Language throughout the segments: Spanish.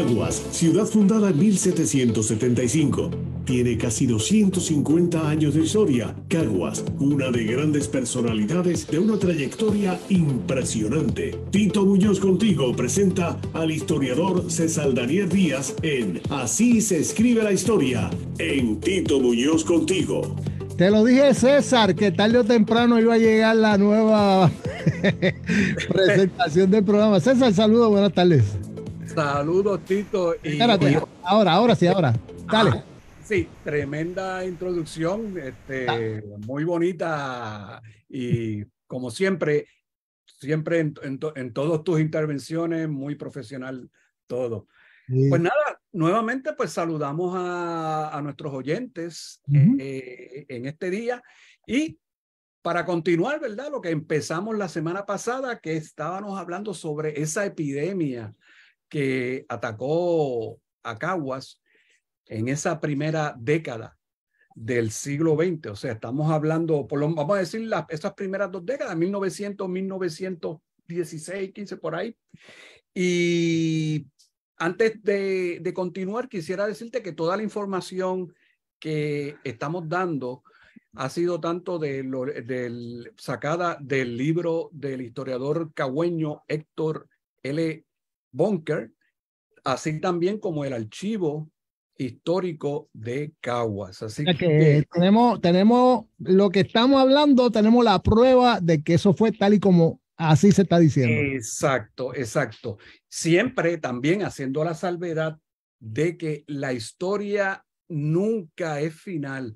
Caguas, ciudad fundada en 1775. Tiene casi 250 años de historia. Caguas, una de grandes personalidades de una trayectoria impresionante. Tito Muñoz Contigo presenta al historiador César Daniel Díaz en Así se escribe la historia, en Tito Muñoz Contigo. Te lo dije, César, que tarde o temprano iba a llegar la nueva presentación del programa. César, saludos, buenas tardes. Saludos, Tito. Espérate, ahora sí. Dale. Sí, tremenda introducción, muy bonita y como siempre en todas tus intervenciones, muy profesional todo. Sí. Pues nada, nuevamente pues saludamos a nuestros oyentes en este día y para continuar, ¿verdad? Lo que empezamos la semana pasada, que estábamos hablando sobre esa epidemia que atacó a Caguas en esa primera década del siglo XX. O sea, estamos hablando, vamos a decir, esas primeras dos décadas, 1900, 1916, 15 por ahí. Y antes de continuar, quisiera decirte que toda la información que estamos dando ha sido tanto sacada del libro del historiador cagüeño Héctor L. Bunker, así también como el archivo histórico de Caguas. Así que tenemos lo que estamos hablando, tenemos la prueba de que eso fue tal y como así se está diciendo. Exacto. Siempre también haciendo la salvedad de que la historia nunca es final.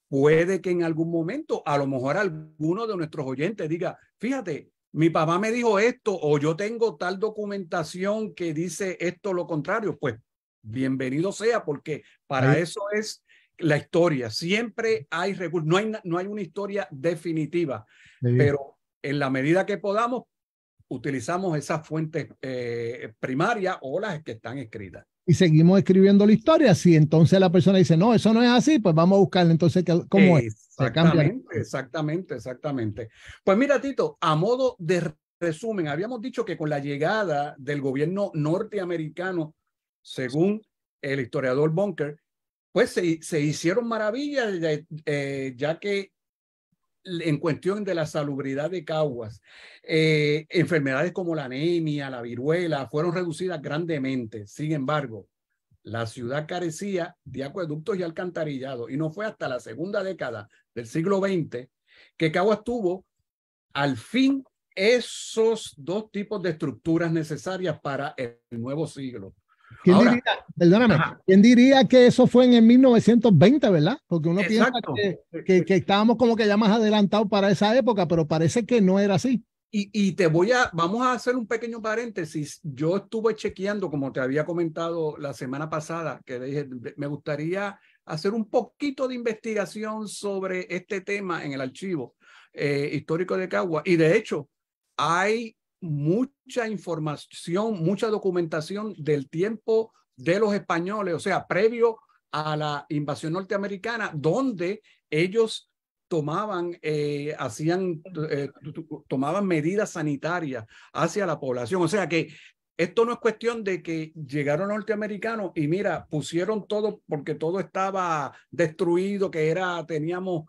Puede que en algún momento, a lo mejor alguno de nuestros oyentes diga, fíjate, mi papá me dijo esto o yo tengo tal documentación que dice esto lo contrario. Pues bienvenido sea, porque para eso es la historia. Siempre hay recursos, no hay una historia definitiva, pero en la medida que podamos, utilizamos esas fuentes primarias o las que están escritas. Y seguimos escribiendo la historia. Si entonces la persona dice, no, eso no es así, pues vamos a buscarle entonces cómo es. Exactamente. Pues mira, Tito, a modo de resumen, habíamos dicho que con la llegada del gobierno norteamericano, según el historiador Bunker, pues se hicieron maravillas, ya que en cuestión de la salubridad de Caguas, enfermedades como la anemia, la viruela, fueron reducidas grandemente. Sin embargo, la ciudad carecía de acueductos y alcantarillado, y no fue hasta la segunda década del siglo XX que Caguas tuvo al fin esos dos tipos de estructuras necesarias para el nuevo siglo. ¿Quién diría que eso fue en el 1920, verdad? Porque uno piensa que estábamos como que ya más adelantados para esa época, pero parece que no era así. Y vamos a hacer un pequeño paréntesis. Yo estuve chequeando, como te había comentado la semana pasada, que dije, me gustaría hacer un poquito de investigación sobre este tema en el archivo histórico de Caguas. Y de hecho, hay mucha información, mucha documentación del tiempo de los españoles, o sea, previo a la invasión norteamericana, donde ellos tomaban medidas sanitarias hacia la población. O sea que esto no es cuestión de que llegaron norteamericanos y mira, pusieron todo porque todo estaba destruido, teníamos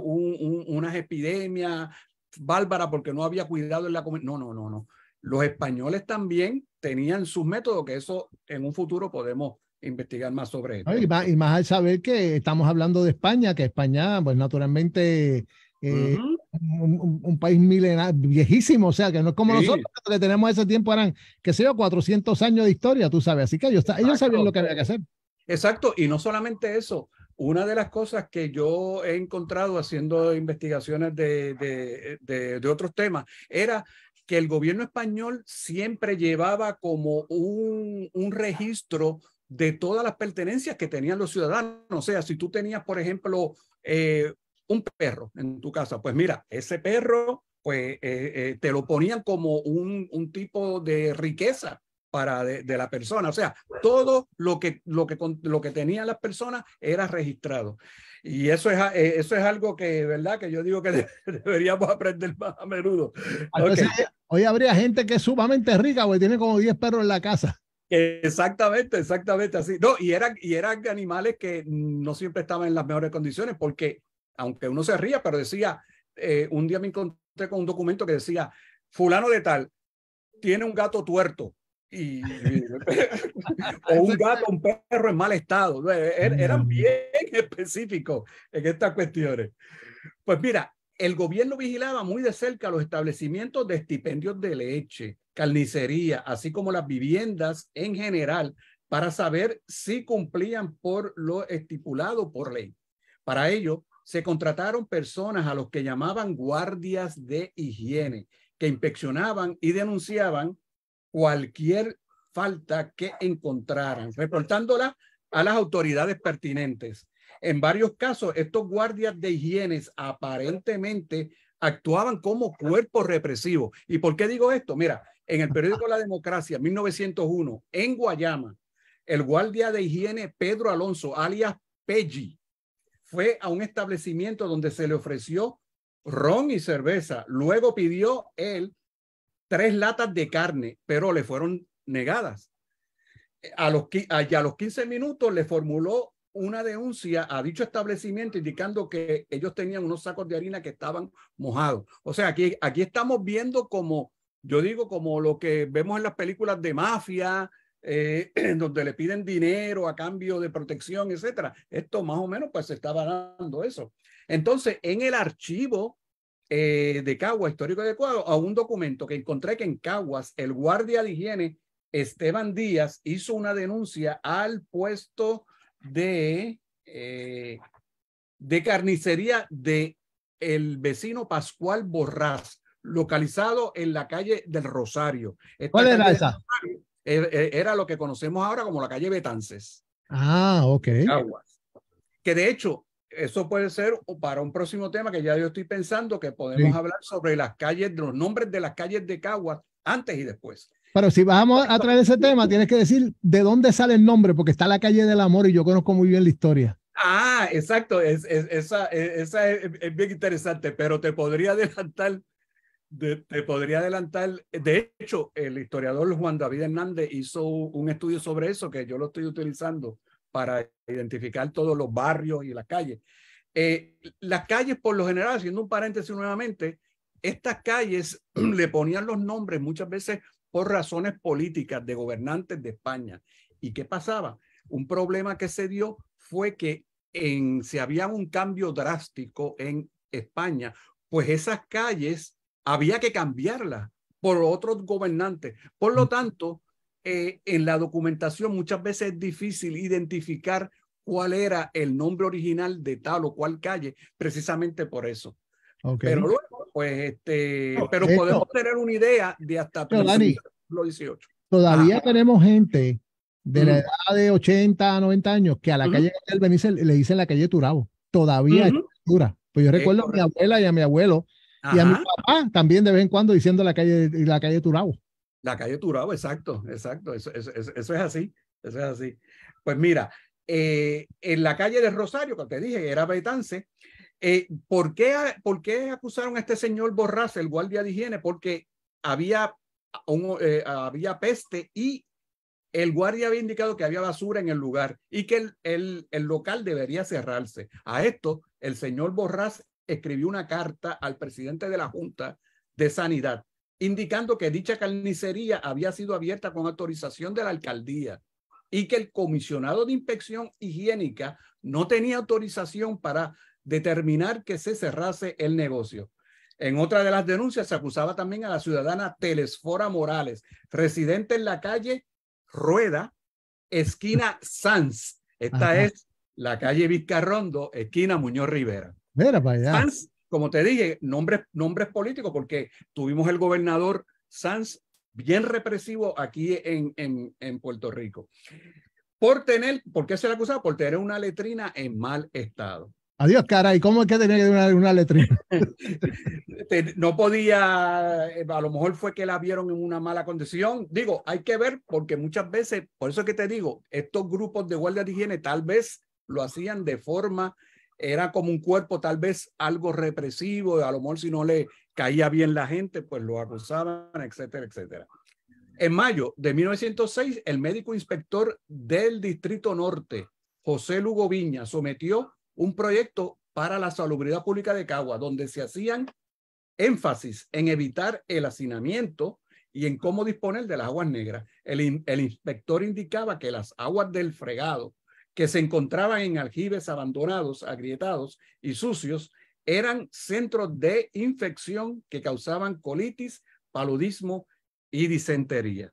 unas epidemias bárbara porque no había cuidado en la comunidad. No. Los españoles también tenían sus métodos, que eso en un futuro podemos investigar más sobre esto. Y más al saber que estamos hablando de España, que España, pues naturalmente, un país milenario, viejísimo, o sea, que no es como nosotros, que tenemos ese tiempo, eran, qué sé yo, 400 años de historia, tú sabes, así que ellos sabían lo que había que hacer. Exacto, y no solamente eso. Una de las cosas que yo he encontrado haciendo investigaciones de otros temas era que el gobierno español siempre llevaba como un registro de todas las pertenencias que tenían los ciudadanos. O sea, si tú tenías, por ejemplo, un perro en tu casa, pues mira, ese perro pues, te lo ponían como un tipo de riqueza de la persona. O sea, todo lo que tenían las personas era registrado. Y eso es algo que, ¿verdad? Que yo digo que deberíamos aprender más a menudo. Entonces, hoy habría gente que es sumamente rica porque tiene como 10 perros en la casa. Exactamente, exactamente así. No, y eran animales que no siempre estaban en las mejores condiciones, porque aunque uno se ría, pero decía, un día me encontré con un documento que decía, fulano de tal tiene un gato tuerto. O un gato, un perro en mal estado. Eran bien específicos en estas cuestiones. Pues mira, el gobierno vigilaba muy de cerca los establecimientos de estipendios de leche, carnicería, así como las viviendas en general, para saber si cumplían por lo estipulado por ley. Para ello, se contrataron personas a los que llamaban guardias de higiene, que inspeccionaban y denunciaban cualquier falta que encontraran, reportándola a las autoridades pertinentes. En varios casos, estos guardias de higiene aparentemente actuaban como cuerpos represivos. ¿Y por qué digo esto? Mira, en el periódico La Democracia, 1901, en Guayama, el guardia de higiene Pedro Alonso, alias Peggy, fue a un establecimiento donde se le ofreció ron y cerveza. Luego pidió él 3 latas de carne, pero le fueron negadas. A los 15 minutos le formuló una denuncia a dicho establecimiento indicando que ellos tenían unos sacos de harina que estaban mojados. O sea, aquí estamos viendo como, yo digo, como lo que vemos en las películas de mafia, donde le piden dinero a cambio de protección, etcétera. Esto más o menos pues se estaba dando eso. Entonces, en el archivo de Caguas, histórico de Caguas, a un documento que encontré que en Caguas el guardia de higiene Esteban Díaz hizo una denuncia al puesto de carnicería de el vecino Pascual Borrás, localizado en la calle del Rosario. ¿Cuál era esa? Era lo que conocemos ahora como la calle Betances. Ah, ok. Caguas. Que de hecho, eso puede ser para un próximo tema que ya yo estoy pensando que podemos hablar sobre las calles, los nombres de las calles de Caguas antes y después. Pero si vamos a traer ese tema, tienes que decir de dónde sale el nombre, porque está la calle del amor y yo conozco muy bien la historia. Ah, exacto. Esa es bien interesante, pero te podría adelantar. De hecho, el historiador Juan David Hernández hizo un estudio sobre eso que yo lo estoy utilizando para identificar todos los barrios y las calles. Las calles, por lo general, haciendo un paréntesis nuevamente, estas calles le ponían los nombres muchas veces por razones políticas de gobernantes de España. ¿Y qué pasaba? Un problema que se dio fue que si había un cambio drástico en España, pues esas calles había que cambiarlas por otros gobernantes. Por lo tanto, en la documentación muchas veces es difícil identificar cuál era el nombre original de tal o cual calle, precisamente por eso. Okay. Pero luego, pues, pero podemos tener una idea de hasta Dani, siglo XVIII. Todavía tenemos gente de la edad de 80 a 90 años que a la calle del Benice le dicen la calle Turabo. Todavía es dura. Pues yo recuerdo a mi abuela y a mi abuelo y a mi papá también de vez en cuando diciendo la calle Turabo. La calle Turabo, exacto. Eso es así. Eso es así. Pues mira, en la calle de Rosario, que te dije, era Betance. ¿Por qué acusaron a este señor Borrás, el guardia de higiene? Porque había peste y el guardia había indicado que había basura en el lugar y que el local debería cerrarse. A esto, el señor Borrás escribió una carta al presidente de la Junta de Sanidad, indicando que dicha carnicería había sido abierta con autorización de la alcaldía y que el comisionado de inspección higiénica no tenía autorización para determinar que se cerrase el negocio. En otra de las denuncias se acusaba también a la ciudadana Telesfora Morales, residente en la calle Rueda, esquina Sanz. Esta es la calle Vizcarrondo, esquina Muñoz Rivera. Mira para allá. Sanz, como te dije, nombres políticos, porque tuvimos el gobernador Sanz bien represivo aquí en Puerto Rico. ¿Por qué se le acusaba? Por tener una letrina en mal estado. Adiós, caray, ¿cómo es que tenía que tener una letrina? No podía, a lo mejor fue que la vieron en una mala condición. Digo, hay que ver, porque muchas veces, por eso es que te digo, estos grupos de guardias de higiene tal vez lo hacían de forma, era como un cuerpo tal vez algo represivo, a lo mejor si no le caía bien la gente, pues lo acusaban, etcétera, etcétera. En mayo de 1906, el médico inspector del Distrito Norte, José Lugo Viña, sometió un proyecto para la salubridad pública de Caguas, donde se hacían énfasis en evitar el hacinamiento y en cómo disponer de las aguas negras. El inspector indicaba que las aguas del fregado, que se encontraban en aljibes abandonados, agrietados y sucios, eran centros de infección que causaban colitis, paludismo y disentería.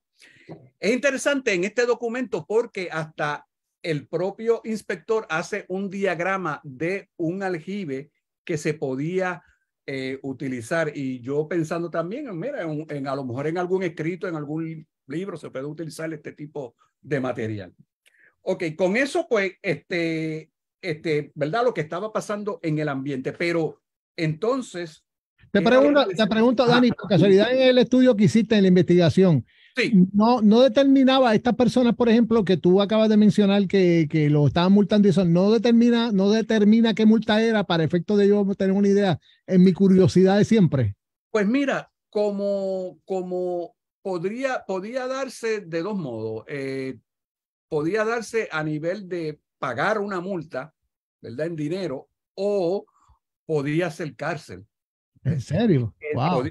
Es interesante en este documento porque hasta el propio inspector hace un diagrama de un aljibe que se podía utilizar, y yo pensando también, mira, a lo mejor en algún escrito, en algún libro se puede utilizar este tipo de material. Ok, con eso pues, ¿verdad? Lo que estaba pasando en el ambiente, pero entonces... Te pregunto, Dani, por casualidad en el estudio que hiciste en la investigación, sí. no determinaba a estas personas, por ejemplo, que tú acabas de mencionar que lo estaban multando y eso, no determina qué multa era para efecto de yo tener una idea en mi curiosidad de siempre. Pues mira, como podía darse de dos modos. Podía darse a nivel de pagar una multa, ¿verdad? En dinero, o podía ser cárcel. ¿En serio? Wow.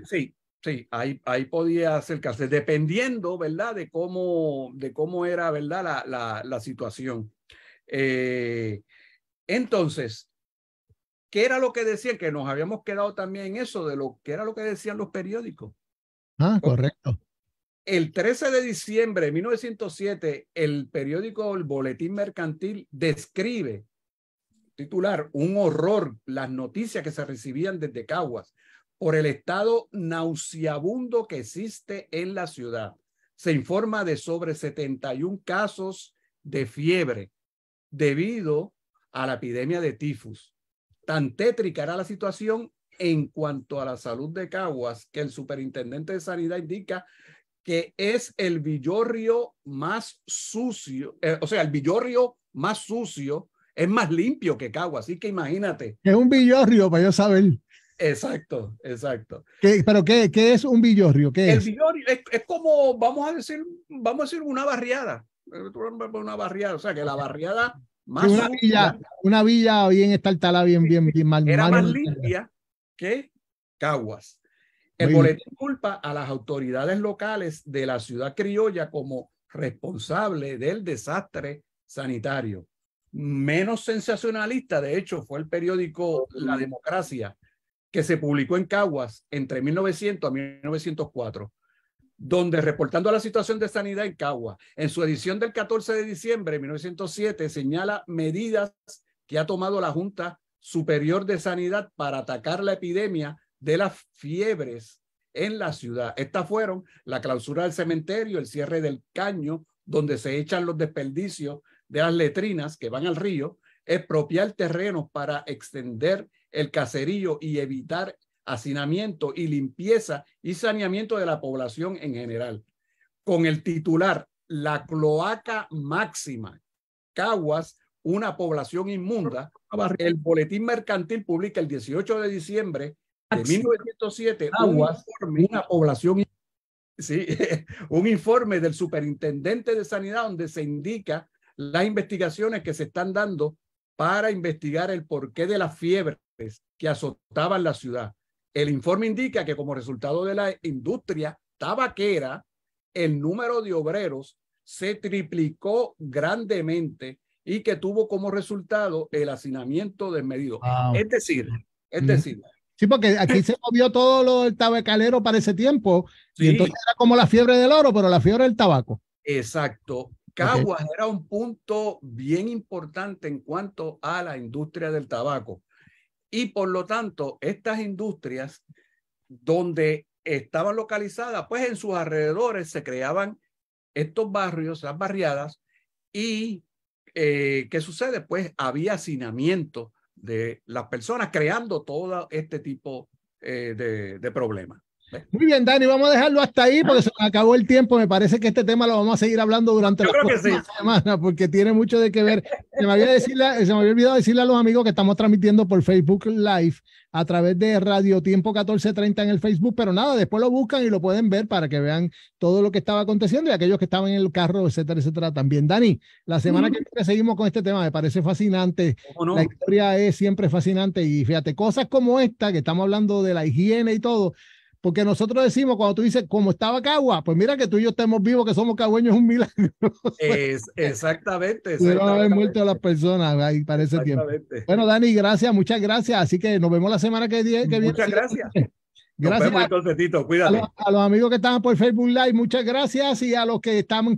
Sí, ahí podía acercarse, dependiendo, ¿verdad? De cómo era, ¿verdad? La situación. Entonces, ¿qué era lo que decían? Que nos habíamos quedado también en eso, de lo que era lo que decían los periódicos. Correcto. El 13 de diciembre de 1907, el periódico El Boletín Mercantil describe, titular, un horror, las noticias que se recibían desde Caguas por el estado nauseabundo que existe en la ciudad. Se informa de sobre 71 casos de fiebre debido a la epidemia de tifus. Tan tétrica era la situación en cuanto a la salud de Caguas que el superintendente de Sanidad indica que es el villorrio más sucio, el villorrio más sucio es más limpio que Caguas, así que imagínate. Es un villorrio, para yo saber. Exacto. ¿Pero qué es un villorrio? ¿Qué es? El villorrio es como, vamos a decir una barriada. Una barriada, o sea, que la barriada más una villa bien estartalada, bien mal. Era más limpia que Caguas. El boletín culpa a las autoridades locales de la ciudad criolla como responsable del desastre sanitario. Menos sensacionalista, de hecho, fue el periódico La Democracia, que se publicó en Caguas entre 1900 a 1904, donde reportando la situación de sanidad en Caguas, en su edición del 14 de diciembre de 1907, señala medidas que ha tomado la Junta Superior de Sanidad para atacar la epidemia de las fiebres en la ciudad. Estas fueron la clausura del cementerio, el cierre del caño, donde se echan los desperdicios de las letrinas que van al río, expropiar terrenos para extender el caserío y evitar hacinamiento y limpieza y saneamiento de la población en general. Con el titular, la cloaca máxima, Caguas, una población inmunda, el Boletín Mercantil publica el 18 de diciembre de 1907 un informe del superintendente de Sanidad donde se indica las investigaciones que se están dando para investigar el porqué de las fiebres que azotaban la ciudad. El informe indica que como resultado de la industria tabaquera, el número de obreros se triplicó grandemente y que tuvo como resultado el hacinamiento desmedido. Wow. Es decir. Sí, porque aquí se movió todo lo del tabacalero para ese tiempo, sí. Y entonces era como la fiebre del oro, pero la fiebre del tabaco. Exacto. Caguas era un punto bien importante en cuanto a la industria del tabaco. Y por lo tanto, estas industrias donde estaban localizadas, pues en sus alrededores se creaban estos barrios, las barriadas, y ¿qué sucede? Pues había hacinamiento de las personas creando todo este tipo de problemas. Muy bien, Dani, vamos a dejarlo hasta ahí porque se nos acabó el tiempo. Me parece que este tema lo vamos a seguir hablando durante la próxima semana porque tiene mucho de que ver. Se me había olvidado decirle a los amigos que estamos transmitiendo por Facebook Live a través de Radio Tiempo 1430 en el Facebook, pero nada, después lo buscan y lo pueden ver para que vean todo lo que estaba aconteciendo y aquellos que estaban en el carro, etcétera, etcétera. También, Dani, la semana que viene seguimos con este tema, me parece fascinante. No? La historia es siempre fascinante y fíjate, cosas como esta, que estamos hablando de la higiene y todo, porque nosotros decimos, cuando tú dices, como estaba Cagua, pues mira que tú y yo estemos vivos, que somos cagüeños, es un milagro. Exactamente. Pudieron haber muerto a las personas ahí para ese tiempo. Bueno, Dani, gracias, muchas gracias. Así que nos vemos la semana que viene. Muchas gracias. Gracias. Nos vemos entonces, Tito. Cuídate. A los amigos que estaban por Facebook Live, muchas gracias. Y a los que están